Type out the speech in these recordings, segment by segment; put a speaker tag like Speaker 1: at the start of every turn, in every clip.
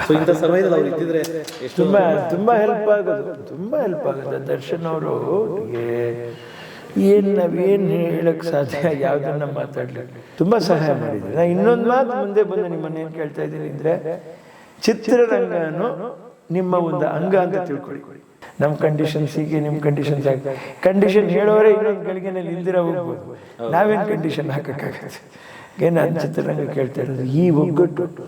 Speaker 1: So ಇಂಥ ಸಮಯದಲ್ಲಿ ಅವ್ರು ಇದ್ದಿದ್ರೆ ಎಷ್ಟು
Speaker 2: ತುಂಬ ಹೆಲ್ಪ್ ಆಗೋದು ದರ್ಶನ್ ಅವರು ನಾವೇನು ಹೇಳಕ್ಕೆ ಸಾಧ್ಯ, ಯಾವುದನ್ನ ಮಾತಾಡಲಿ, ತುಂಬ ಸಹಾಯ ಮಾಡಿದ್ರು. ನಾನು ಇನ್ನೊಂದು ಮಾತು ಮುಂದೆ ಬಂದು ನಿಮ್ಮನ್ನೇನು ಕೇಳ್ತಾ ಇದ್ದೀನಿ ಅಂದರೆ, ಚಿತ್ರರಂಗನು ನಿಮ್ಮ ಒಂದು ಅಂಗ ಅಂತ ತಿಳ್ಕೊಳ್ಳಿ. ನಮ್ಮ ಕಂಡೀಷನ್ಸ್ ಹೀಗೆ, ನಿಮ್ಮ ಕಂಡೀಷನ್ಸ್ ಹಾಕಿ, ಕಂಡೀಷನ್ ಹೇಳೋರೆ ಇನ್ನೊಂದು ಗಳಿಗೆನಲ್ಲಿ ಇಲ್ದಿರ ಹೋಗ್ಬೋದು. ನಾವೇನು ಕಂಡೀಷನ್ ಹಾಕೋಕ್ಕಾಗತ್ತೆ? ನಾನು ಚಿತ್ರರಂಗ ಕೇಳ್ತಾ ಇರೋದು ಈ ಒಗ್ಗಟ್ಟು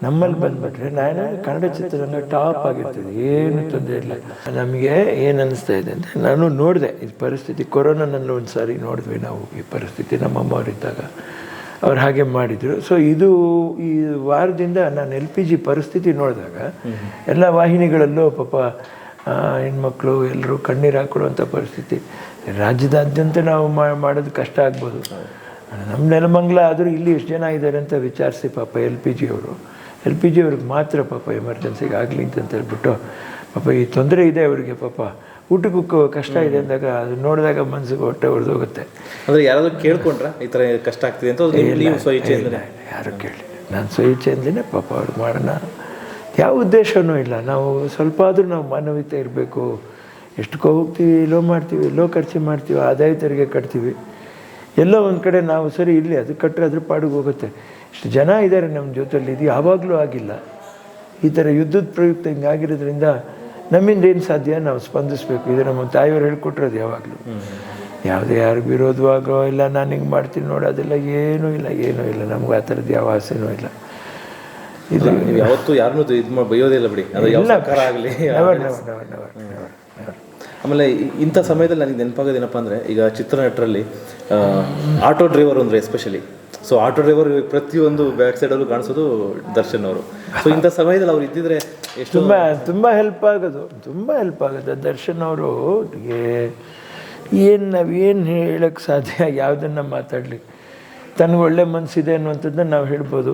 Speaker 2: ನಮ್ಮಲ್ಲಿ ಬಂದ್ಬಿಟ್ರೆ ನಾನು ಕನ್ನಡ ಚಿತ್ರರಂಗ ಟಾಪ್ ಆಗಿರ್ತದೆ, ಏನು ತೊಂದರೆ ಇಲ್ಲ. ನಮಗೆ ಏನು ಅನ್ನಿಸ್ತಾ ಇದೆ ಅಂದರೆ, ನಾನು ನೋಡಿದೆ ಈ ಪರಿಸ್ಥಿತಿ, ಕೊರೋನಾನಲ್ಲಿ ಒಂದು ಸಾರಿ ನೋಡಿದ್ವಿ ನಾವು ಈ ಪರಿಸ್ಥಿತಿ, ನಮ್ಮಮ್ಮವರಿದ್ದಾಗ ಅವ್ರು ಹಾಗೆ ಮಾಡಿದರು. ಸೊ ಈ ವಾರದಿಂದ ನಾನು LPG ಪರಿಸ್ಥಿತಿ ನೋಡಿದಾಗ ಎಲ್ಲ ವಾಹಿನಿಗಳಲ್ಲೂ ಪಾಪ ಹೆಣ್ಮಕ್ಳು ಎಲ್ಲರೂ ಕಣ್ಣೀರು ಹಾಕೊಳ್ಳುವಂಥ ಪರಿಸ್ಥಿತಿ. ರಾಜ್ಯದಾದ್ಯಂತ ನಾವು ಮಾಡೋದು ಕಷ್ಟ ಆಗ್ಬೋದು. ನಮ್ಮ ನೆಲಮಂಗಲ ಆದರೂ ಇಲ್ಲಿ ಎಷ್ಟು ಜನ ಇದ್ದಾರೆ ಅಂತ ವಿಚಾರಿಸಿ ಪಾಪ LPG ಅವ್ರಿಗೆ ಮಾತ್ರ ಪಾಪ ಎಮರ್ಜೆನ್ಸಿಗೆ ಆಗಲಿ ಅಂತ ಹೇಳ್ಬಿಟ್ಟು ಪಾಪ ಈ ತೊಂದರೆ ಇದೆ ಅವರಿಗೆ, ಪಾಪ ಊಟಕ್ಕೂ ಕಷ್ಟ ಇದೆ ಅಂದಾಗ ಅದು ನೋಡಿದಾಗ ಮನಸ್ಸಿಗೆ ಹೊಟ್ಟೆ ಹೊಡೆದೋಗುತ್ತೆ.
Speaker 1: ಅಂದರೆ ಯಾರಾದರೂ ಕೇಳ್ಕೊಂಡ್ರೆ ಈ ಥರ ಕಷ್ಟ ಆಗ್ತಿದೆ ಅಂತ?
Speaker 2: ಯಾರು ಕೇಳಿ, ನಾನು ಸ್ವಇಚ್ಛೆಯಿಂದಲೇ ಪಾಪ ಅವ್ರಿಗೆ ಮಾಡೋಣ, ಯಾವ ಉದ್ದೇಶವೂ ಇಲ್ಲ. ನಾವು ಸ್ವಲ್ಪ ಆದರೂ ನಾವು ಮಾನವೀಯತೆ ಇರಬೇಕು. ಎಷ್ಟಕ್ಕೋ ಹೋಗ್ತೀವಿ, ಎಲ್ಲೋ ಖರ್ಚು ಮಾಡ್ತೀವಿ, ಆದಾಯ ತೆರಿಗೆ ಕಟ್ತೀವಿ, ಎಲ್ಲೋ ಒಂದು ಕಡೆ ನಾವು ಸರಿ ಇಲ್ಲಿ ಅದು ಕಟ್ಟರೆ ಅದ್ರ ಪಾಡಿಗೆ ಹೋಗುತ್ತೆ. ಇಷ್ಟು ಜನ ಇದ್ದಾರೆ ನಮ್ಮ ಜೊತೆಯಲ್ಲಿ, ಇದು ಯಾವಾಗಲೂ ಆಗಿಲ್ಲ. ಈ ಥರ ಯುದ್ಧದ ಪ್ರಯುಕ್ತ ಹಿಂಗಾಗಿರೋದ್ರಿಂದ ನಮ್ಮಿಂದ ಏನು ಸಾಧ್ಯ ನಾವು ಸ್ಪಂದಿಸಬೇಕು. ಇದು ನಮ್ಮ ತಾಯಿಯವ್ರು ಹೇಳ್ಕೊಟ್ರೋದು ಯಾವಾಗಲೂ. ಯಾವುದೇ ಯಾರಿಗೂ ವಿರೋಧವಾಗೋ ಇಲ್ಲ ನಾನು ಹಿಂಗೆ ಮಾಡ್ತೀನಿ ನೋಡೋದಿಲ್ಲ, ಏನೂ ಇಲ್ಲ ನಮ್ಗೆ ಆ ಥರದ್ದು ಯಾವ ಆಸೆನೂ ಇಲ್ಲ.
Speaker 1: ಇದು ಯಾವತ್ತೂ ಯಾರನ್ನೂ ಇದು ಬೈಯೋದಿಲ್ಲ ಬಿಡಿ, ಅದು ಯಾವ ಸರ್ಕಾರ ಆಗಲಿ. ಆಮೇಲೆ ಇಂಥ ಸಮಯದಲ್ಲಿ ನನಗೆ ನೆನಪಾಗೋದೇನಪ್ಪ ಅಂದರೆ, ಈಗ ಚಿತ್ರನಟರಲ್ಲಿ ಆಟೋ ಡ್ರೈವರ್ ಅಂದರೆ ಎಸ್ಪೆಷಲಿ, ಸೊ ಆಟೋ ಡ್ರೈವರ್ ಪ್ರತಿಯೊಂದು ಬ್ಯಾಕ್ ಸೈಡಲ್ಲೂ ಕಾಣಿಸೋದು ದರ್ಶನ್ ಅವರು. ಸೊ ಇಂಥ ಸಮಯದಲ್ಲಿ ಅವ್ರು ಇದ್ದಿದ್ರೆ ಎಷ್ಟು
Speaker 2: ತುಂಬ ಹೆಲ್ಪ್ ಆಗೋದು ದರ್ಶನ್ ಅವರು. ನಾವೇನು ಹೇಳಕ್ಕೆ ಸಾಧ್ಯ, ಯಾವುದನ್ನು ಮಾತಾಡಲಿ, ತನಗೆ ಒಳ್ಳೆ ಮನಸ್ಸಿದೆ ಅನ್ನುವಂಥದ್ದನ್ನ ನಾವು ಹೇಳ್ಬೋದು.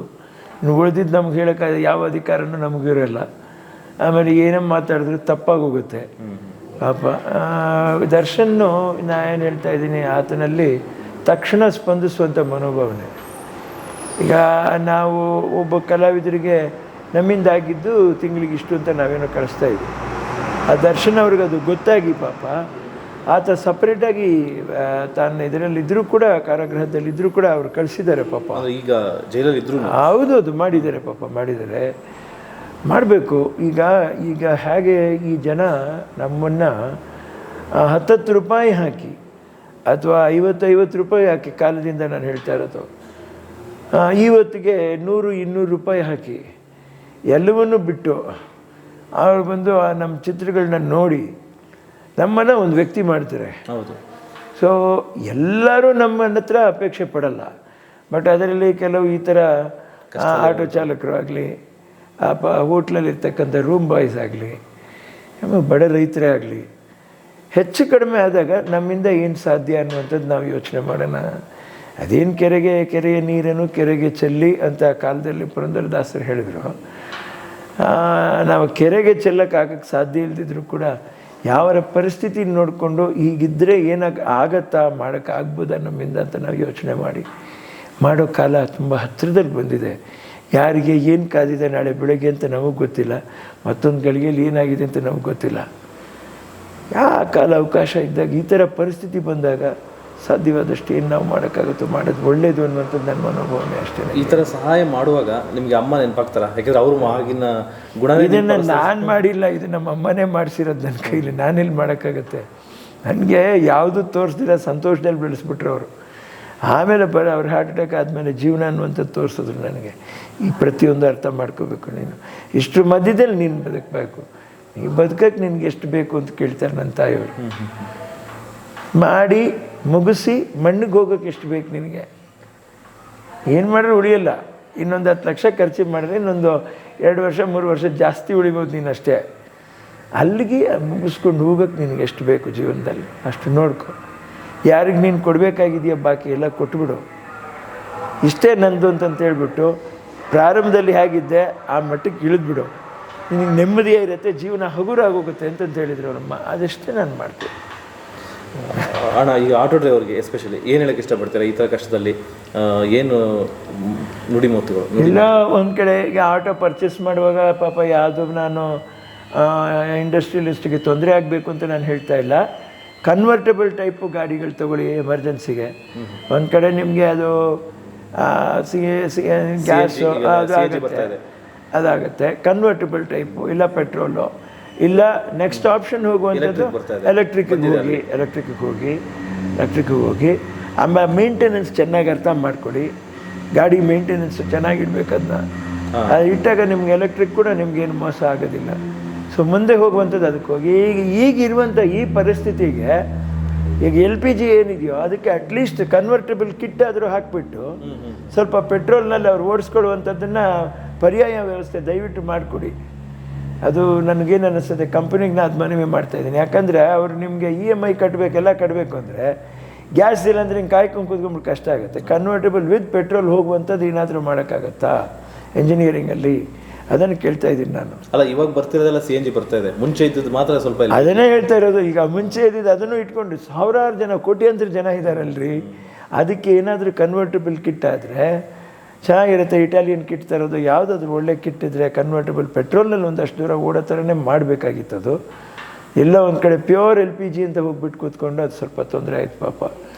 Speaker 2: ಉಳಿದಿದ್ದು ನಮ್ಗೆ ಹೇಳೋಕ್ಕೆ ಯಾವ ಅಧಿಕಾರನೂ ನಮಗಿರೋಲ್ಲ. ಆಮೇಲೆ ಏನೋ ಮಾತಾಡಿದ್ರೆ ತಪ್ಪಾಗಿ ಹೋಗುತ್ತೆ ಪಾಪ. ದರ್ಶನ್ನು ನಾ ಏನು ಹೇಳ್ತಾ ಇದ್ದೀನಿ, ಆತನಲ್ಲಿ ತಕ್ಷಣ ಸ್ಪಂದಿಸುವಂಥ ಮನೋಭಾವನೆ. ಈಗ ನಾವು ಒಬ್ಬ ಕಲಾವಿದರಿಗೆ ನಮ್ಮಿಂದಾಗಿದ್ದು ತಿಂಗಳಿಗೆ ಇಷ್ಟು ಅಂತ ನಾವೇನೋ ಕಳಿಸ್ತಾ ಇದ್ವಿ. ಆ ದರ್ಶನ್ ಅವ್ರಿಗೆ ಅದು ಗೊತ್ತಾಗಿ ಪಾಪ ಆತ ಸಪ್ರೇಟಾಗಿ ತಾನು ಇದರಲ್ಲಿದ್ದರೂ ಕೂಡ, ಕಾರಾಗೃಹದಲ್ಲಿದ್ದರೂ ಕೂಡ ಅವ್ರು ಕಳಿಸಿದ್ದಾರೆ ಪಾಪ.
Speaker 1: ಈಗ ಜೈಲಲ್ಲಿ ಇದ್ರು.
Speaker 2: ಹೌದು, ಅದು ಮಾಡಿದ್ದಾರೆ ಪಾಪ, ಮಾಡಬೇಕು. ಈಗ ಹೇಗೆ ಈ ಜನ ನಮ್ಮನ್ನು 10 ರೂಪಾಯಿ ಹಾಕಿ ಅಥವಾ 50 ರೂಪಾಯಿ ಹಾಕಿ ಕಾಲದಿಂದ ನಾನು ಹೇಳ್ತಾ ಇರೋದು, ಇವತ್ತಿಗೆ 100-200 ರೂಪಾಯಿ ಹಾಕಿ ಎಲ್ಲವನ್ನೂ ಬಿಟ್ಟು ಅವ್ರು ಬಂದು ನಮ್ಮ ಚಿತ್ರಗಳನ್ನ ನೋಡಿ ನಮ್ಮನ್ನು ಒಂದು ವ್ಯಕ್ತಿ ಮಾಡ್ತಾರೆ.
Speaker 1: ಹೌದು.
Speaker 2: ಸೊ ಎಲ್ಲರೂ ನಮ್ಮ ಹತ್ರ ಅಪೇಕ್ಷೆ ಪಡಲ್ಲ. ಬಟ್ ಅದರಲ್ಲಿ ಕೆಲವು ಈ ಥರ ಆಟೋ ಚಾಲಕರು ಆಗಲಿ, ಹೋಟ್ಲಲ್ಲಿರ್ತಕ್ಕಂಥ ರೂಮ್ ಬಾಯ್ಸ್ ಆಗಲಿ, ಬಡ ರೈತರೇ ಆಗಲಿ, ಹೆಚ್ಚು ಕಡಿಮೆ ಆದಾಗ ನಮ್ಮಿಂದ ಏನು ಸಾಧ್ಯ ಅನ್ನುವಂಥದ್ದು ನಾವು ಯೋಚನೆ ಮಾಡೋಣ. ಅದೇನು ಕೆರೆಯ ನೀರನ್ನು ಕೆರೆಗೆ ಚೆಲ್ಲಿ ಅಂತ ಕಾಲದಲ್ಲಿ ಪುರಂದರದಾಸರು ಹೇಳಿದರು. ನಾವು ಕೆರೆಗೆ ಚೆಲ್ಲಕ್ಕಾಗಕ್ಕೆ ಸಾಧ್ಯ ಇಲ್ಲದಿದ್ರೂ ಕೂಡ ಯಾವರ ಪರಿಸ್ಥಿತಿ ನೋಡಿಕೊಂಡು ಹೀಗಿದ್ದರೆ ಆಗತ್ತಾ, ಮಾಡೋಕ್ಕಾಗ್ಬೋದಾ ನಮ್ಮಿಂದ ಅಂತ ನಾವು ಯೋಚನೆ ಮಾಡೋ ಕಾಲ ತುಂಬ ಹತ್ತಿರದಲ್ಲಿ ಬಂದಿದೆ. ಯಾರಿಗೆ ಏನು ಕಾದಿದೆ ನಾಳೆ ಬೆಳಗ್ಗೆ ಅಂತ ನಮಗೆ ಗೊತ್ತಿಲ್ಲ, ಮತ್ತೊಂದು ಗಳಿಗೆಯಲ್ಲಿ ಏನಾಗಿದೆ ಅಂತ ನಮಗೆ ಗೊತ್ತಿಲ್ಲ. ಕಾಲ ಅವಕಾಶ ಇದ್ದಾಗ ಈ ಥರ ಪರಿಸ್ಥಿತಿ ಬಂದಾಗ ಸಾಧ್ಯವಾದಷ್ಟು ಏನು ನಾವು ಮಾಡೋಕ್ಕಾಗುತ್ತೋ ಮಾಡೋದು ಒಳ್ಳೆಯದು ಅನ್ನುವಂಥದ್ದು ನನ್ನ ಮನೋಭಾವನೆ ಅಷ್ಟೇ.
Speaker 1: ಈ ಥರ ಸಹಾಯ ಮಾಡುವಾಗ ನಿಮಗೆ ಅಮ್ಮ ನೆನಪಾಗ್ತಾರ? ಯಾಕೆಂದರೆ ಅವರು ಆಗಿನ ಗುಣ
Speaker 2: ಇದನ್ನು ನಾನು ಮಾಡಿಲ್ಲ, ಇದು ನಮ್ಮ ಅಮ್ಮನೇ ಮಾಡಿಸಿರೋದು ನನ್ನ ಕೈಲಿ. ನಾನೆಲ್ಲಿ ಮಾಡೋಕ್ಕಾಗತ್ತೆ? ನನಗೆ ಯಾವುದು ತೋರಿಸ್ದಿಲ್ಲ ಸಂತೋಷದಲ್ಲಿ ಬೆಳೆಸ್ಬಿಟ್ರು ಅವರು. ಆಮೇಲೆ ಅವ್ರ ಹಾರ್ಟ್ ಅಟ್ಯಾಕ್ ಆದಮೇಲೆ ಜೀವನ ಅನ್ನುವಂಥದ್ದು ತೋರಿಸಿದ್ರು ನನಗೆ. ಈ ಪ್ರತಿಯೊಂದು ಅರ್ಥ ಮಾಡ್ಕೋಬೇಕು, ನೀನು ಇಷ್ಟರ ಮಧ್ಯದಲ್ಲಿ ನೀನು ಬದುಕಬೇಕು, ನೀನು ಬದುಕಕ್ಕೆ ನಿನ್ಗೆ ಎಷ್ಟು ಬೇಕು ಅಂತ ಕೇಳ್ತಾರೆ ನನ್ನ ತಾಯಿಯವರು. ಮಾಡಿ ಮುಗಿಸಿ ಮಣ್ಣಿಗೆ ಹೋಗೋಕ್ಕೆ ಎಷ್ಟು ಬೇಕು ನಿನಗೆ? ಏನು ಮಾಡಿದ್ರೆ ಉಳಿಯಲ್ಲ. ಇನ್ನೊಂದು 10 ಲಕ್ಷ ಖರ್ಚು ಮಾಡಿದ್ರೆ ಇನ್ನೊಂದು 2 ವರ್ಷ 3 ವರ್ಷ ಜಾಸ್ತಿ ಉಳಿಬೋದು ನೀನು ಅಷ್ಟೇ. ಅಲ್ಲಿಗೆ ಮುಗಿಸ್ಕೊಂಡು ಹೋಗೋಕ್ಕೆ ನಿನಗೆ ಎಷ್ಟು ಬೇಕು ಜೀವನದಲ್ಲಿ ಅಷ್ಟು ನೋಡ್ಕೊ. ಯಾರಿಗೆ ನೀನು ಕೊಡಬೇಕಾಗಿದೆಯಾ ಬಾಕಿ ಎಲ್ಲ ಕೊಟ್ಬಿಡು. ಇಷ್ಟೇ ನಂದು ಅಂತಂತ ಹೇಳ್ಬಿಟ್ಟು ಪ್ರಾರಂಭದಲ್ಲಿ ಹೇಗಿದ್ದೆ ಆ ಮಟ್ಟಕ್ಕೆ ಇಳಿದ್ಬಿಡು. ನಿನಗೆ ನೆಮ್ಮದಿಯೇ ಇರುತ್ತೆ, ಜೀವನ ಹಗುರಾಗೋಗುತ್ತೆ ಅಂತಂತ ಹೇಳಿದ್ರು ಅವರಮ್ಮ. ಅದಷ್ಟೇ ನಾನು ಮಾಡ್ತೀನಿ.
Speaker 1: ಅಣ್ಣ ಈಗ ಆಟೋ ಡ್ರೈವರ್ಗೆ ಎಸ್ಪೆಷಲಿ ಏನು ಹೇಳಕ್ಕೆ ಇಷ್ಟಪಡ್ತೀರಾ ಈ ಥರ ಕಷ್ಟದಲ್ಲಿ? ಏನು ನುಡಿಮುತ್ತುಗಳು?
Speaker 2: ಇಲ್ಲ, ಒಂದು ಕಡೆ ಈಗ ಆಟೋ ಪರ್ಚೇಸ್ ಮಾಡುವಾಗ ಪಾಪ ಯಾವುದು ನಾನು ಇಂಡಸ್ಟ್ರಿಯಲಿಸ್ಟ್ಗೆ ತೊಂದರೆ ಆಗಬೇಕು ಅಂತ ನಾನು ಹೇಳ್ತಾ ಇಲ್ಲ. ಕನ್ವರ್ಟಬಲ್ ಟೈಪು ಗಾಡಿಗಳು ತೊಗೊಳ್ಳಿ ಎಮರ್ಜೆನ್ಸಿಗೆ. ಒಂದು ಕಡೆ ನಿಮಗೆ ಅದು ಗ್ಯಾಸು ಅದು ಆಗುತ್ತೆ, ಅದಾಗುತ್ತೆ. ಕನ್ವರ್ಟಬಲ್ ಟೈಪು ಇಲ್ಲ ಪೆಟ್ರೋಲು, ಇಲ್ಲ ನೆಕ್ಸ್ಟ್ ಆಪ್ಷನ್ ಹೋಗುವಂಥದ್ದು ಎಲೆಕ್ಟ್ರಿಕ್ಕಿಗೆ ಹೋಗಿ ಆಮೇಲೆ ಮೇಂಟೆನೆನ್ಸ್ ಚೆನ್ನಾಗಿ ಅರ್ಥ ಮಾಡ್ಕೊಳ್ಳಿ. ಗಾಡಿ ಮೇಂಟೆನೆನ್ಸ್ ಚೆನ್ನಾಗಿಡ್ಬೇಕದನ್ನ ಇಟ್ಟಾಗ ನಿಮ್ಗೆ ಎಲೆಕ್ಟ್ರಿಕ್ ಕೂಡ ನಿಮ್ಗೇನು ಮೋಸ ಆಗೋದಿಲ್ಲ. ಸೊ ಮುಂದೆ ಹೋಗುವಂಥದ್ದು ಅದಕ್ಕೆ ಹೋಗಿ. ಈಗಿರುವಂಥ ಈ ಪರಿಸ್ಥಿತಿಗೆ ಈಗ LPG ಏನಿದೆಯೋ ಅದಕ್ಕೆ ಅಟ್ಲೀಸ್ಟ್ ಕನ್ವರ್ಟಬಲ್ ಕಿಟ್ ಆದರೂ ಹಾಕಿಬಿಟ್ಟು ಸ್ವಲ್ಪ ಪೆಟ್ರೋಲ್ನಲ್ಲಿ ಅವ್ರು ಓಡಿಸ್ಕೊಳ್ಳುವಂಥದ್ದನ್ನು ಪರ್ಯಾಯ ವ್ಯವಸ್ಥೆ ದಯವಿಟ್ಟು ಮಾಡಿಕೊಡಿ. ಅದು ನನಗೇನು ಅನ್ನಿಸ್ತದೆ, ಕಂಪ್ನಿಗೆ ನಾನು ಅದು ಮನವಿ ಮಾಡ್ತಾಯಿದ್ದೀನಿ. ಯಾಕಂದರೆ ಅವರು ನಿಮಗೆ EMI ಕಟ್ಟಬೇಕೆಲ್ಲ ಕಟ್ಟಬೇಕು ಅಂದರೆ ಗ್ಯಾಸ್ ಇಲ್ಲ ಅಂದರೆ ಹಿಂಗೆ ಕಾಯ್ಕೊಂಡು ಕೂತ್ಕೊಂಡ್ಬಿಟ್ಟು ಕಷ್ಟ ಆಗುತ್ತೆ. ಕನ್ವರ್ಟಬಲ್ ವಿತ್ ಪೆಟ್ರೋಲ್ ಹೋಗುವಂಥದ್ದು ಏನಾದರೂ ಮಾಡೋಕ್ಕಾಗತ್ತಾ ಇಂಜಿನಿಯರಿಂಗಲ್ಲಿ? ಅದನ್ನು ಕೇಳ್ತಾ ಇದ್ದೀನಿ ನಾನು.
Speaker 1: ಅಲ್ಲ, ಇವಾಗ ಬರ್ತಿರೋದೆಲ್ಲ CNG ಬರ್ತಾ ಇದೆ, ಮುಂಚೆ ಇದ್ದದ್ದು ಮಾತ್ರ ಸ್ವಲ್ಪ.
Speaker 2: ಅದನ್ನೇ ಹೇಳ್ತಾ ಇರೋದು. ಈಗ ಮುಂಚೆ ಇದ್ದಿದ್ದು ಅದನ್ನು ಇಟ್ಕೊಂಡು ಸಾವಿರಾರು ಜನ, ಕೋಟ್ಯಾಂತರ ಜನ ಇದ್ದಾರಲ್ರಿ. ಅದಕ್ಕೆ ಏನಾದರೂ ಕನ್ವರ್ಟಬಲ್ ಕಿಟ್ ಆದರೆ ಚೆನ್ನಾಗಿರುತ್ತೆ. ಇಟಾಲಿಯನ್ ಕಿಟ್ ತರೋದು, ಯಾವುದಾದ್ರೂ ಒಳ್ಳೆ ಕಿಟ್ ಇದ್ದರೆ ಕನ್ವರ್ಟಬಲ್ ಪೆಟ್ರೋಲ್ನಲ್ಲಿ ಒಂದಷ್ಟು ದೂರ ಓಡೋ ಥರನೇ ಮಾಡಬೇಕಾಗಿತ್ತು. ಅದು ಎಲ್ಲ ಒಂದು ಕಡೆ ಪ್ಯೂರ್ LPG ಅಂತ ಹೋಗ್ಬಿಟ್ಟು ಕೂತ್ಕೊಂಡು ಅದು ಸ್ವಲ್ಪ ತೊಂದರೆ ಆಯ್ತು ಪಾಪ.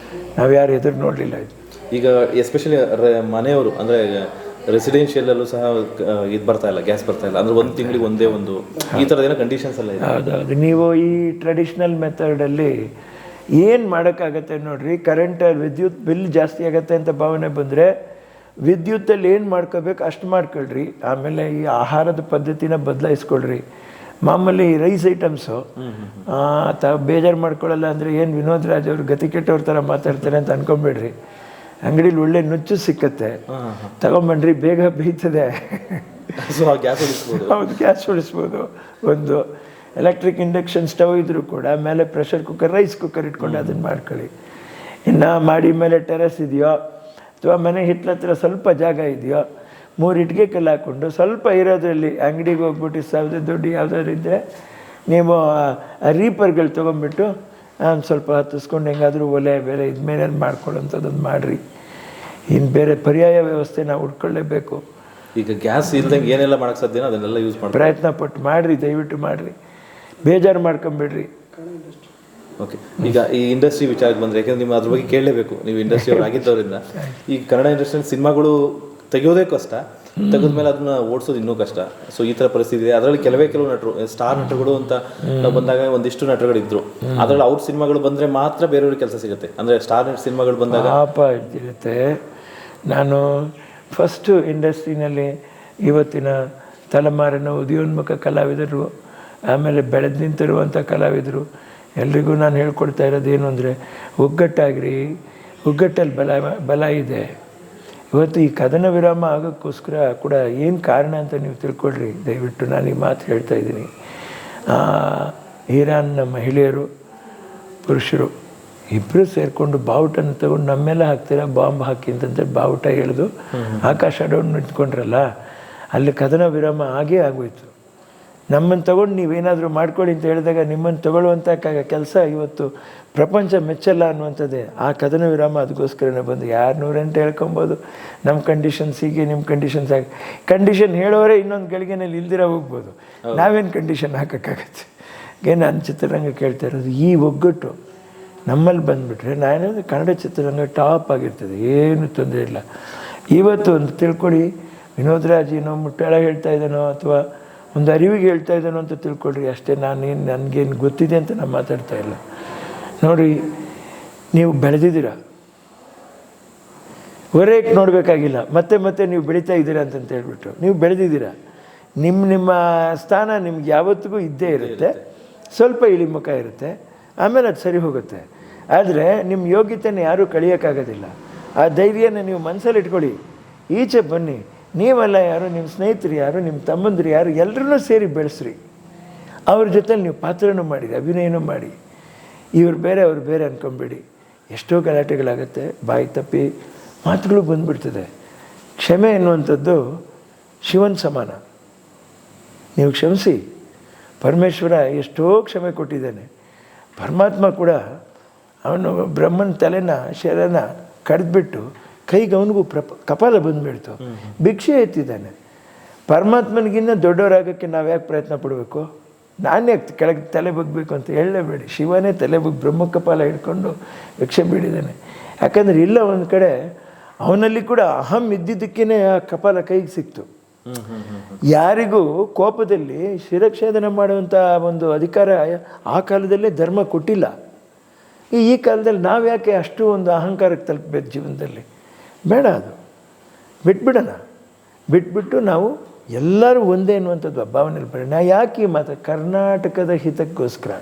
Speaker 2: ನಾವು ಯಾರು ಎದುರು ನೋಡಲಿಲ್ಲ ಇದು. ಈಗ
Speaker 1: ಎಸ್ಪೆಷಲಿ ಮನೆಯವರು ಅಂದರೆ ರೆಸಿಡೆನ್ಷಿಯಲ್ಲೂ ಸಹ ಇದು ಬರ್ತಾ ಇಲ್ಲ, ಗ್ಯಾಸ್ ಬರ್ತಾ ಇಲ್ಲ ಅಂದರೆ ಒಂದು ತಿಂಗಳಿಗೆ ಒಂದೇ ಒಂದು ಈ ಥರದ್ದೇನೋ ಕಂಡೀಷನ್ಸ್ ಎಲ್ಲ ಇದೆ.
Speaker 2: ಹೌದೌದು. ನೀವು ಈ ಟ್ರೆಡಿಷ್ನಲ್ ಮೆಥಡಲ್ಲಿ ಏನು ಮಾಡೋಕ್ಕಾಗತ್ತೆ ನೋಡಿರಿ. ವಿದ್ಯುತ್ ಬಿಲ್ ಜಾಸ್ತಿ ಆಗುತ್ತೆ ಅಂತ ಭಾವನೆ ಬಂದರೆ ವಿದ್ಯುತ್ತಲ್ಲಿ ಏನು ಮಾಡ್ಕೋಬೇಕು ಅಷ್ಟು ಮಾಡ್ಕೊಳ್ರಿ. ಆಮೇಲೆ ಈ ಆಹಾರದ ಪದ್ಧತಿನ ಬದಲಾಯಿಸ್ಕೊಳ್ರಿ. ಮಾಮೂಲಿ ರೈಸ್ ಐಟಮ್ಸು ಬೇಜಾರು ಮಾಡ್ಕೊಳ್ಳಲ್ಲ ಅಂದರೆ ಏನು ವಿನೋದ್ ರಾಜ್ ಅವರು ಗತಿ ಕೆಟ್ಟವ್ರ ಥರ ಮಾತಾಡ್ತಾರೆ ಅಂತ ಅನ್ಕೊಂಬೇಡ್ರಿ. ಅಂಗಡೀಲಿ ಒಳ್ಳೆ ನುಚ್ಚು ಸಿಕ್ಕತ್ತೆ, ತಗೊಂಬನ್ರಿ, ಬೇಗ ಬೇಯ್ತದೆ. ಹೌದು, ಗ್ಯಾಸ್ ಉಳಿಸ್ಬೋದು. ಒಂದು ಎಲೆಕ್ಟ್ರಿಕ್ ಇಂಡಕ್ಷನ್ ಸ್ಟವ್ ಇದ್ದರೂ ಕೂಡ ಮೇಲೆ ಪ್ರೆಷರ್ ಕುಕ್ಕರ್, ರೈಸ್ ಕುಕ್ಕರ್ ಇಟ್ಕೊಂಡು ಅದನ್ನು ಮಾಡ್ಕೊಳ್ಳಿ. ಇನ್ನು ಮಾಡಿ ಮೇಲೆ ಟೆರೆಸ್ ಇದೆಯೋ ಅಥವಾ ಮನೆ ಹಿಟ್ಲತ್ರ ಸ್ವಲ್ಪ ಜಾಗ ಇದೆಯೋ 3 ಇಟ್ಟಿಗೆ ಕಲ್ಲು ಹಾಕ್ಕೊಂಡು ಸ್ವಲ್ಪ ಇರೋದ್ರಲ್ಲಿ ಅಂಗಡಿಗೆ ಹೋಗ್ಬಿಟ್ಟು ಸಾವಿರ ದುಡ್ಡು ಯಾವುದಾದ್ರು ಇದ್ದರೆ ನೀವು ರೀಪರ್ಗಳು ತೊಗೊಂಡ್ಬಿಟ್ಟು ಸ್ವಲ್ಪ ಹತ್ತಿಸ್ಕೊಂಡು ಹೆಂಗಾದರೂ ಒಲೆ ಬೇರೆ ಇದ್ಮೇಲೆ ಮಾಡ್ಕೊಳ್ಳೋಂಥದ್ದೊಂದು ಮಾಡಿರಿ. ಇನ್ನು ಬೇರೆ ಪರ್ಯಾಯ ವ್ಯವಸ್ಥೆ ನಾವು ಹುಡ್ಕೊಳ್ಳೇಬೇಕು.
Speaker 1: ಈಗ ಗ್ಯಾಸ್ ಇಲ್ದಂಗೆ ಏನೆಲ್ಲ ಮಾಡೋಕ್ಕೆ ಸಾಧ್ಯನೋ ಅದನ್ನೆಲ್ಲ ಯೂಸ್ ಮಾಡಿ
Speaker 2: ಪ್ರಯತ್ನ ಪಟ್ಟು ಮಾಡಿರಿ, ದಯವಿಟ್ಟು ಮಾಡಿರಿ, ಬೇಜಾರು ಮಾಡ್ಕೊಂಬಿಡ್ರಿ.
Speaker 1: ಓಕೆ, ಈಗ ಈ ಇಂಡಸ್ಟ್ರಿ ವಿಚಾರಕ್ಕೆ ಬಂದರೆ, ಯಾಕೆಂದರೆ ನಿಮ್ಮ ಅದ್ರ ಬಗ್ಗೆ ಕೇಳಲೇಬೇಕು, ನೀವು ಇಂಡಸ್ಟ್ರಿ ಅವ್ರು ಆಗಿದ್ದವರಿಂದ. ಈ ಕನ್ನಡ ಇಂಡಸ್ಟ್ರಿಯಲ್ಲಿ ಸಿನಿಮಾಗಳು ತೆಗೆಯೋದೇ ಕಷ್ಟ, ತೆಗೆದ್ಮೇಲೆ ಅದನ್ನ ಓಡಿಸೋದು ಇನ್ನೂ ಕಷ್ಟ. ಸೊ ಈ ಥರ ಪರಿಸ್ಥಿತಿ ಇದೆ. ಅದರಲ್ಲಿ ಕೆಲವು ನಟರು, ಸ್ಟಾರ್ ನಟರುಗಳು ಅಂತ ಬಂದಾಗ ಒಂದಿಷ್ಟು ನಟರುಗಳಿದ್ರು. ಅದರಲ್ಲಿ ಅವ್ರ ಸಿನಿಮಾಗಳು ಬಂದರೆ ಮಾತ್ರ ಬೇರೆಯವ್ರಿಗೆ ಕೆಲಸ ಸಿಗುತ್ತೆ. ಅಂದರೆ ಸ್ಟಾರ್ ಸಿನಿಮಾಗಳು ಬಂದಾಗ
Speaker 2: ಪಾಪ ಇರುತ್ತೆ. ನಾನು ಫಸ್ಟು ಇಂಡಸ್ಟ್ರಿನಲ್ಲಿ ಇವತ್ತಿನ ತಲೆಮಾರಿನ ಉದಯೋನ್ಮುಖ ಕಲಾವಿದರು, ಆಮೇಲೆ ಬೆಳೆದು ನಿಂತಿರುವಂಥ ಕಲಾವಿದರು ಎಲ್ರಿಗೂ ನಾನು ಹೇಳ್ಕೊಡ್ತಾ ಇರೋದೇನು ಅಂದರೆ ಒಗ್ಗಟ್ಟಾಗ್ರಿ. ಒಗ್ಗಟ್ಟಲ್ಲಿ ಬಲ ಇದೆ. ಇವತ್ತು ಈ ಕದನ ವಿರಾಮ ಆಗೋಕ್ಕೋಸ್ಕರ ಕೂಡ ಏನು ಕಾರಣ ಅಂತ ನೀವು ತಿಳ್ಕೊಳ್ರಿ ದಯವಿಟ್ಟು. ನಾನು ಈ ಮಾತು ಹೇಳ್ತಾ ಇದ್ದೀನಿ. ಇರಾನ್ನ ಮಹಿಳೆಯರು, ಪುರುಷರು ಇಬ್ಬರು ಸೇರಿಕೊಂಡು ಬಾವುಟನ್ನು ತಗೊಂಡು ನಮ್ಮೆಲ್ಲ ಹಾಕ್ತೀರಾ ಬಾಂಬ್ ಹಾಕಿ ಅಂತಂದರೆ ಬಾವುಟ ಎಳೆದು ಆಕಾಶ ಅಡೋಣ ನಿಂತ್ಕೊಂಡ್ರಲ್ಲ, ಅಲ್ಲಿ ಕದನ ವಿರಾಮ ಆಗೇ ಆಗೋಯ್ತು. ನಮ್ಮನ್ನು ತಗೊಂಡು ನೀವೇನಾದರೂ ಮಾಡ್ಕೊಳ್ಳಿ ಅಂತ ಹೇಳಿದಾಗ ನಿಮ್ಮನ್ನು ತಗೊಳ್ಳುವಂಥ ಕೆಲಸ ಇವತ್ತು ಪ್ರಪಂಚ ಮೆಚ್ಚಲ್ಲ ಅನ್ನುವಂಥದ್ದೇ. ಆ ಕದನ ವಿರಾಮ ಅದಕ್ಕೋಸ್ಕರನೇ ಬಂದು. ಯಾರು 108 ಹೇಳ್ಕೊಬೋದು, ನಮ್ಮ ಕಂಡೀಷನ್ಸ್ ಹೀಗೆ, ನಿಮ್ಮ ಕಂಡೀಷನ್ಸ್ ಹಾಗೆ. ಕಂಡೀಷನ್ ಹೇಳೋರೇ ಇನ್ನೊಂದು ಗಳಿಗೆನಲ್ಲಿ ಇಲ್ದಿರ ಹೋಗ್ಬೋದು. ನಾವೇನು ಕಂಡೀಷನ್ ಹಾಕೋಕ್ಕಾಗತ್ತೆ? ಏನು ನಾನು ಚಿತ್ರರಂಗ ಕೇಳ್ತಾ ಇರೋದು, ಈ ಒಗ್ಗಟ್ಟು ನಮ್ಮಲ್ಲಿ ಬಂದುಬಿಟ್ರೆ ನಾನು ಕನ್ನಡ ಚಿತ್ರರಂಗ ಟಾಪ್ ಆಗಿರ್ತದೆ, ಏನು ತೊಂದರೆ ಇಲ್ಲ. ಇವತ್ತು ಒಂದು ತಿಳ್ಕೊಳ್ಳಿ, ವಿನೋದ್ ರಾಜ್ ಏನೋ ಮುಟ್ಟಾಳ ಹೇಳ್ತಾ ಇದ್ದಾನೋ ಅಥವಾ ಒಂದು ಅರಿವಿಗೆ ಹೇಳ್ತಾ ಇದ್ದಾನೋ ಅಂತ ತಿಳ್ಕೊಳ್ರಿ ಅಷ್ಟೇ. ನಾನೇನು ನನಗೇನು ಗೊತ್ತಿದೆ ಅಂತ ನಾನು ಮಾತಾಡ್ತಾ ಇಲ್ಲ. ನೋಡಿ, ನೀವು ಬೆಳೆದಿದ್ದೀರ, ಹೊರಗೆ ನೋಡಬೇಕಾಗಿಲ್ಲ. ಮತ್ತೆ ನೀವು ಬೆಳೀತಾ ಇದ್ದೀರಾ ಅಂತಂತ ಹೇಳ್ಬಿಟ್ಟು ನೀವು ಬೆಳೆದಿದ್ದೀರ. ನಿಮ್ಮ ಸ್ಥಾನ ನಿಮ್ಗೆ ಯಾವತ್ತಿಗೂ ಇದ್ದೇ ಇರುತ್ತೆ. ಸ್ವಲ್ಪ ಇಳಿಮುಖ ಇರುತ್ತೆ, ಆಮೇಲೆ ಅದು ಸರಿ ಹೋಗುತ್ತೆ. ಆದರೆ ನಿಮ್ಮ ಯೋಗ್ಯತೆಯನ್ನು ಯಾರೂ ಕಳಿಯೋಕ್ಕಾಗೋದಿಲ್ಲ. ಆ ಧೈರ್ಯನ ನೀವು ಮನಸ್ಸಲ್ಲಿ ಇಟ್ಕೊಳ್ಳಿ. ಈಚೆ ಬನ್ನಿ. ನೀವೆಲ್ಲ ಯಾರು, ನಿಮ್ಮ ಸ್ನೇಹಿತರು ಯಾರು, ನಿಮ್ಮ ತಮ್ಮಂದಿರು ಯಾರು, ಎಲ್ಲರನ್ನೂ ಸೇರಿ ಬೆಳೆಸ್ರಿ. ಅವ್ರ ಜೊತೆಲಿ ನೀವು ಪಾತ್ರನೂ ಮಾಡಿರಿ, ಅಭಿನಯನೂ ಮಾಡಿ. ಇವ್ರು ಬೇರೆ ಅವ್ರು ಬೇರೆ ಅಂದ್ಕೊಂಬೇಡಿ. ಎಷ್ಟೋ ಗಲಾಟೆಗಳಾಗುತ್ತೆ, ಬಾಯಿ ತಪ್ಪಿ ಮಾತುಗಳು ಬಂದುಬಿಡ್ತದೆ. ಕ್ಷಮೆ ಎನ್ನುವಂಥದ್ದು ಶಿವನ ಸಮಾನ. ನೀವು ಕ್ಷಮಿಸಿ. ಪರಮೇಶ್ವರ ಎಷ್ಟೋ ಕ್ಷಮೆ ಕೊಟ್ಟಿದ್ದಾನೆ. ಪರಮಾತ್ಮ ಕೂಡ ಅವನು ಬ್ರಹ್ಮನ ತಲೆನ ಶರನ ಕಡ್ದ್ಬಿಟ್ಟು ಕೈಗೆ ಅವನಿಗೂ ಕಪಾಲ ಬಂದುಬಿಡ್ತು, ಭಿಕ್ಷೆ ಎತ್ತಿದ್ದಾನೆ. ಪರಮಾತ್ಮನಿಗಿನ್ನ ದೊಡ್ಡವರಾಗೋಕ್ಕೆ ನಾವು ಯಾಕೆ ಪ್ರಯತ್ನ ಪಡಬೇಕು? ನಾನೇ ಕೆಳಗೆ ತಲೆ ಬಗ್ಬೇಕು ಅಂತ ಹೇಳಲೇಬೇಡಿ. ಶಿವನೇ ತಲೆ ಬಗ್ಗೆ ಬ್ರಹ್ಮಕಪಾಲ ಹಿಡ್ಕೊಂಡು ಭಿಕ್ಷೆ ಬಿಡಿದ್ದಾನೆ. ಯಾಕಂದರೆ ಇಲ್ಲ ಒಂದು ಕಡೆ ಅವನಲ್ಲಿ ಕೂಡ ಅಹಂ ಇದ್ದಿದ್ದಕ್ಕೇ ಆ ಕಪಾಲ ಕೈಗೆ ಸಿಕ್ತು. ಯಾರಿಗೂ ಕೋಪದಲ್ಲಿ ಶಿರಚ್ಛೇದನ ಮಾಡುವಂಥ ಒಂದು ಅಧಿಕಾರ ಆ ಕಾಲದಲ್ಲೇ ಧರ್ಮ ಕೊಟ್ಟಿಲ್ಲ. ಈ ಕಾಲದಲ್ಲಿ ನಾವು ಯಾಕೆ ಅಷ್ಟು ಒಂದು ಅಹಂಕಾರಕ್ಕೆ ತಲುಪಬೇಕು ಜೀವನದಲ್ಲಿ? ಬೇಡ, ಅದು ಬಿಟ್ಬಿಡೋಣ. ಬಿಟ್ಬಿಟ್ಟು ನಾವು ಎಲ್ಲರೂ ಒಂದೇ ಅನ್ನುವಂಥದ್ದು ಭಾವನೆಯಲ್ಲಿ ಬರೋಣ. ನಾ ಯಾಕೆ ಈ ಮಾತು? ಕರ್ನಾಟಕದ ಹಿತಕ್ಕೋಸ್ಕರ,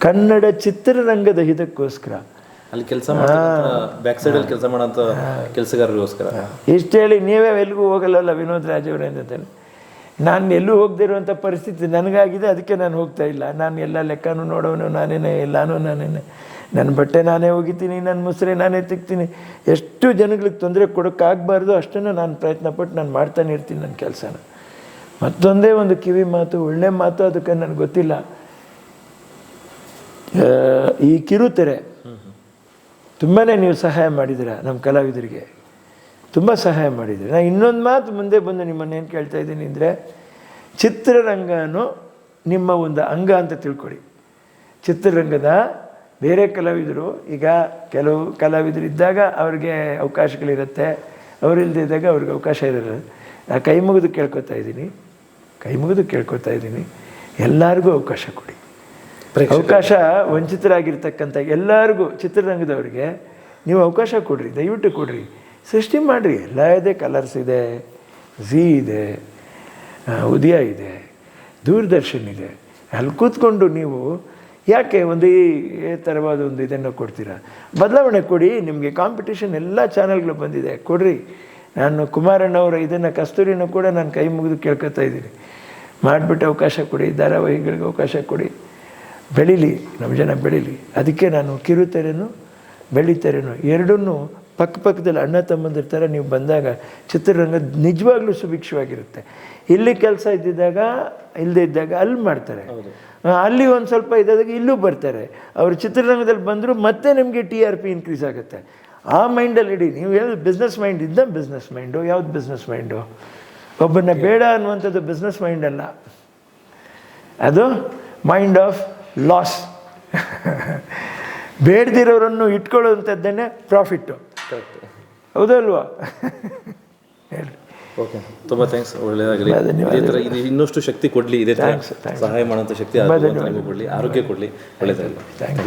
Speaker 2: ಕನ್ನಡ ಚಿತ್ರರಂಗದ ಹಿತಕ್ಕೋಸ್ಕರ,
Speaker 1: ಅಲ್ಲಿ ಕೆಲಸ ಬ್ಯಾಕ್ ಸೈಡಲ್ಲಿ ಕೆಲಸ ಮಾಡೋಂಥ ಕೆಲಸಗಾರರಿಗೋಸ್ಕರ
Speaker 2: ಇಷ್ಟು ಹೇಳಿ ನೀವೇ ಎಲ್ಲಿಗೂ ಹೋಗಲ್ಲಲ್ಲ ವಿನೋದ್ ರಾಜ್ ಅವರೇ ಅಂತಾನೆ. ನಾನು ಎಲ್ಲೂ ಹೋಗದೇ ಇರುವಂಥ ಪರಿಸ್ಥಿತಿ ನನಗಾಗಿದೆ, ಅದಕ್ಕೆ ನಾನು ಹೋಗ್ತಾ ಇಲ್ಲ. ನಾನು ಎಲ್ಲ ಲೆಕ್ಕನೂ ನೋಡೋನು ನಾನೇನೆ, ಎಲ್ಲನೂ ನಾನೇನೆ. ನನ್ನ ಬಟ್ಟೆ ನಾನೇ ಒಗಿತೀನಿ, ನನ್ನ ಮುಸ್ರೆ ನಾನೇ ತೆಗ್ತೀನಿ. ಎಷ್ಟು ಜನಗಳಿಗೆ ತೊಂದರೆ ಕೊಡೋಕ್ಕಾಗಬಾರ್ದು ಅಷ್ಟನ್ನು ನಾನು ಪ್ರಯತ್ನಪಟ್ಟು ನಾನು ಮಾಡ್ತಾನೆ ಇರ್ತೀನಿ ನನ್ನ ಕೆಲಸನ. ಮತ್ತೊಂದೇ ಒಂದು ಕಿವಿ ಮಾತು, ಒಳ್ಳೆ ಮಾತು, ಅದಕ್ಕೆ ನನಗೆ ಗೊತ್ತಿಲ್ಲ. ಈ ಕಿರುತೆರೆ ತುಂಬಾ ನೀವು ಸಹಾಯ ಮಾಡಿದ್ದೀರ ನಮ್ಮ ಕಲಾವಿದರಿಗೆ, ತುಂಬ ಸಹಾಯ ಮಾಡಿದ್ದೀರಿ. ನಾನು ಇನ್ನೊಂದು ಮಾತು ಮುಂದೆ ಬಂದು ನಿಮ್ಮನ್ನೇನು ಕೇಳ್ತಾ ಇದ್ದೀನಿ ಅಂದರೆ, ಚಿತ್ರರಂಗನೂ ನಿಮ್ಮ ಒಂದು ಅಂಗ ಅಂತ ತಿಳ್ಕೊಳ್ಳಿ. ಚಿತ್ರರಂಗದ ಬೇರೆ ಕಲಾವಿದರು, ಈಗ ಕೆಲವು ಕಲಾವಿದರು ಇದ್ದಾಗ ಅವ್ರಿಗೆ ಅವಕಾಶಗಳಿರುತ್ತೆ, ಅವರಿಲ್ಲದಿದ್ದಾಗ ಅವ್ರಿಗೆ ಅವಕಾಶ ಇರೋಲ್ಲ. ನಾನು ಕೈ ಮುಗಿದು ಕೇಳ್ಕೊತಾ ಇದ್ದೀನಿ, ಎಲ್ಲರಿಗೂ ಅವಕಾಶ ಕೊಡಿ. ಅವಕಾಶ ವಂಚಿತರಾಗಿರ್ತಕ್ಕಂಥ ಎಲ್ಲರಿಗೂ, ಚಿತ್ರರಂಗದವ್ರಿಗೆ ನೀವು ಅವಕಾಶ ಕೊಡ್ರಿ, ದಯವಿಟ್ಟು ಕೊಡ್ರಿ, ಸೃಷ್ಟಿ ಮಾಡಿರಿ. ಎಲ್ಲ ಇದೆ, ಕಲರ್ಸ್ ಇದೆ, ಝೀ ಇದೆ, ಉದಯ ಇದೆ, ದೂರದರ್ಶನ್ ಇದೆ. ಅಲ್ಲಿ ಕೂತ್ಕೊಂಡು ನೀವು ಯಾಕೆ ಒಂದೇ ಥರವಾದ ಒಂದು ಇದನ್ನು ಕೊಡ್ತೀರಾ? ಬದಲಾವಣೆ ಕೊಡಿ. ನಿಮಗೆ ಕಾಂಪಿಟೇಷನ್ ಎಲ್ಲ ಚಾನಲ್ಗಳು ಬಂದಿದೆ, ಕೊಡ್ರಿ. ನಾನು ಕುಮಾರಣ್ಣವರ ಇದನ್ನು ಕಸ್ತೂರಿನ ಕೂಡ ನಾನು ಕೈ ಮುಗಿದು ಕೇಳ್ಕೊತಾ ಇದ್ದೀನಿ, ಮಾಡಿಬಿಟ್ಟು ಅವಕಾಶ ಕೊಡಿ, ಧಾರಾವಾಹಿಗಳಿಗೆ ಅವಕಾಶ ಕೊಡಿ, ಬೆಳೀಲಿ, ನಮ್ಮ ಜನ ಬೆಳೀಲಿ. ಅದಕ್ಕೆ ನಾನು ಕಿರುತೆರೆನೂ ಬೆಳಿತೆರೆನೂ ಎರಡನ್ನೂ ಪಕ್ಕದಲ್ಲಿ ಅಣ್ಣ ತಮ್ಮಂದಿರ ಥರ ನೀವು ಬಂದಾಗ ಚಿತ್ರರಂಗ ನಿಜವಾಗ್ಲೂ ಸುಭಿಕ್ಷವಾಗಿರುತ್ತೆ. ಇಲ್ಲಿ ಕೆಲಸ ಇದ್ದಿದ್ದಾಗ, ಇಲ್ಲದೆ ಇದ್ದಾಗ ಅಲ್ಲಿ ಮಾಡ್ತಾರೆ, ಅಲ್ಲಿ ಒಂದು ಸ್ವಲ್ಪ ಇದ್ದಾಗ ಇಲ್ಲೂ ಬರ್ತಾರೆ. ಅವರು ಚಿತ್ರರಂಗದಲ್ಲಿ ಬಂದರೂ ಮತ್ತೆ ನಿಮಗೆ TRP ಇನ್ಕ್ರೀಸ್ ಆಗುತ್ತೆ. ಆ ಮೈಂಡಲ್ಲಿ ಇಡಿ. ನೀವು ಹೇಳಿ ಬಿಸ್ನೆಸ್ ಮೈಂಡ್ ಇದ್ದ ಬಿಸ್ನೆಸ್ ಮೈಂಡು. ಯಾವ್ದು ಬಿಸ್ನೆಸ್ ಮೈಂಡು? ಒಬ್ಬನ ಬೇಡ ಅನ್ನುವಂಥದ್ದು ಬಿಸ್ನೆಸ್ ಮೈಂಡ್ ಅಲ್ಲ, ಅದು ಮೈಂಡ್ ಆಫ್ ಲಾಸ್. ಬೇಡದಿರೋರನ್ನು ಇಟ್ಕೊಳ್ಳುವಂಥದ್ದನ್ನೇ ಪ್ರಾಫಿಟ್ಟು. ಹೌದಲ್ವಾ? ಹೇಳಿ.
Speaker 1: ಓಕೆ, ತುಂಬ ಥ್ಯಾಂಕ್ಸ್. ಒಳ್ಳೆಯದಾಗಲಿ. ಇದೇ ಥರ ಇದು ಇನ್ನಷ್ಟು ಶಕ್ತಿ ಕೊಡಲಿ, ಇದೇ ಥರ ಸಹಾಯ ಮಾಡೋಂಥ ಶಕ್ತಿ ಕೊಡಲಿ, ಆರೋಗ್ಯ ಕೊಡಲಿ. ಒಳ್ಳೆಯದಾಗಲಿ.
Speaker 2: Thank you.